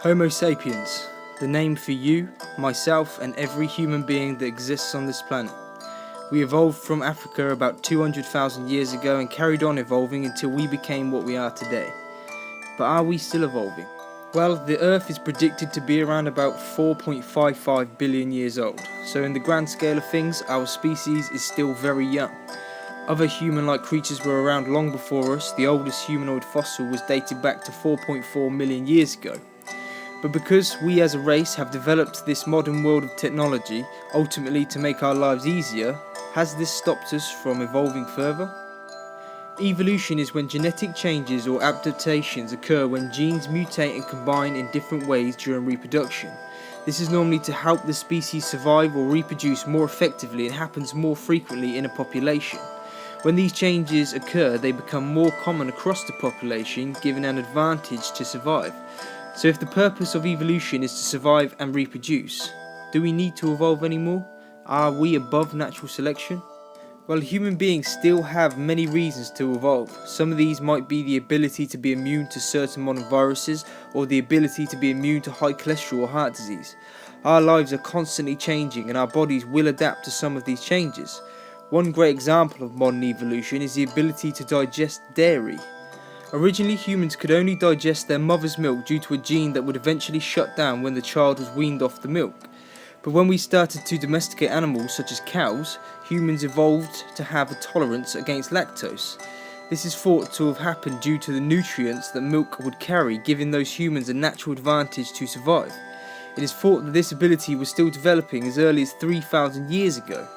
Homo sapiens, the name for you, myself and every human being that exists on this planet. We evolved from Africa about 200,000 years ago and carried on evolving until we became what we are today. But are we still evolving? Well, the Earth is predicted to be around about 4.55 billion years old, so in the grand scale of things, our species is still very young. Other human-like creatures were around long before us. The oldest humanoid fossil was dated back to 4.4 million years ago. But because we as a race have developed this modern world of technology, ultimately to make our lives easier, has this stopped us from evolving further? Evolution is when genetic changes or adaptations occur when genes mutate and combine in different ways during reproduction. This is normally to help the species survive or reproduce more effectively and happens more frequently in a population. When these changes occur, they become more common across the population, giving an advantage to survive. So if the purpose of evolution is to survive and reproduce, do we need to evolve anymore? Are we above natural selection? Well, human beings still have many reasons to evolve. Some of these might be the ability to be immune to certain modern viruses or the ability to be immune to high cholesterol or heart disease. Our lives are constantly changing and our bodies will adapt to some of these changes. One great example of modern evolution is the ability to digest dairy. Originally, humans could only digest their mother's milk due to a gene that would eventually shut down when the child was weaned off the milk. But when we started to domesticate animals such as cows, humans evolved to have a tolerance against lactose. This is thought to have happened due to the nutrients that milk would carry, giving those humans a natural advantage to survive. It is thought that this ability was still developing as early as 3,000 years ago.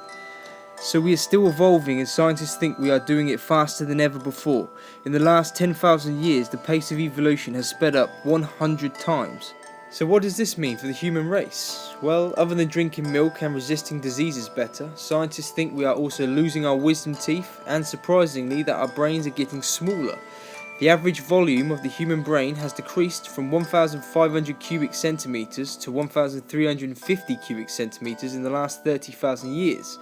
So we are still evolving and scientists think we are doing it faster than ever before. In the last 10,000 years, the pace of evolution has sped up 100 times. So what does this mean for the human race? Well, other than drinking milk and resisting diseases better, scientists think we are also losing our wisdom teeth and surprisingly that our brains are getting smaller. The average volume of the human brain has decreased from 1,500 cubic centimeters to 1,350 cubic centimeters in the last 30,000 years.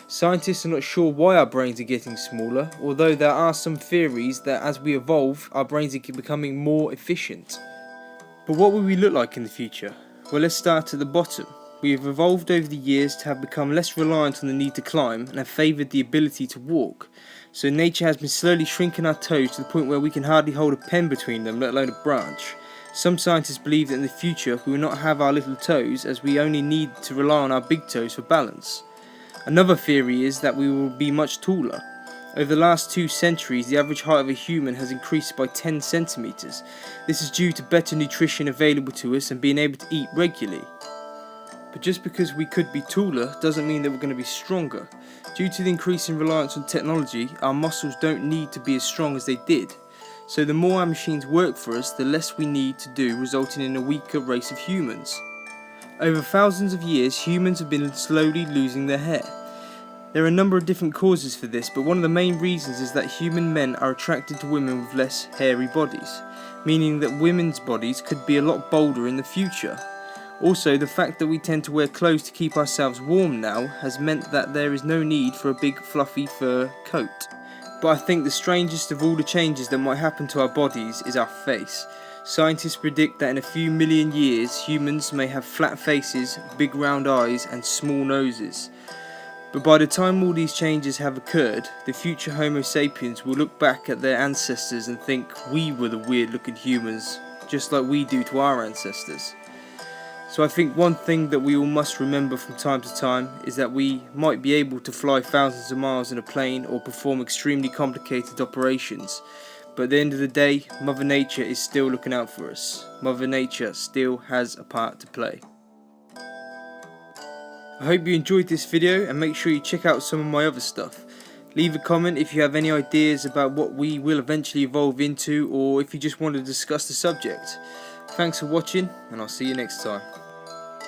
Scientists are not sure why our brains are getting smaller, although there are some theories that as we evolve, our brains are becoming more efficient. But what will we look like in the future? Well, let's start at the bottom. We have evolved over the years to have become less reliant on the need to climb and have favoured the ability to walk. So nature has been slowly shrinking our toes to the point where we can hardly hold a pen between them, let alone a branch. Some scientists believe that in the future we will not have our little toes as we only need to rely on our big toes for balance. Another theory is that we will be much taller. Over the last 2 centuries, the average height of a human has increased by 10 centimeters. This is due to better nutrition available to us and being able to eat regularly. But just because we could be taller doesn't mean that we're going to be stronger. Due to the increasing reliance on technology, our muscles don't need to be as strong as they did. So the more our machines work for us, the less we need to do, resulting in a weaker race of humans. Over thousands of years, humans have been slowly losing their hair. There are a number of different causes for this, but one of the main reasons is that human men are attracted to women with less hairy bodies, meaning that women's bodies could be a lot bolder in the future. Also, the fact that we tend to wear clothes to keep ourselves warm now has meant that there is no need for a big fluffy fur coat. But I think the strangest of all the changes that might happen to our bodies is our face. Scientists predict that in a few million years, humans may have flat faces, big round eyes and small noses. But by the time all these changes have occurred, the future Homo sapiens will look back at their ancestors and think we were the weird looking humans, just like we do to our ancestors. So I think one thing that we all must remember from time to time is that we might be able to fly thousands of miles in a plane or perform extremely complicated operations, but at the end of the day, Mother Nature is still looking out for us. Mother Nature still has a part to play. I hope you enjoyed this video and make sure you check out some of my other stuff. Leave a comment if you have any ideas about what we will eventually evolve into or if you just want to discuss the subject. Thanks for watching and I'll see you next time.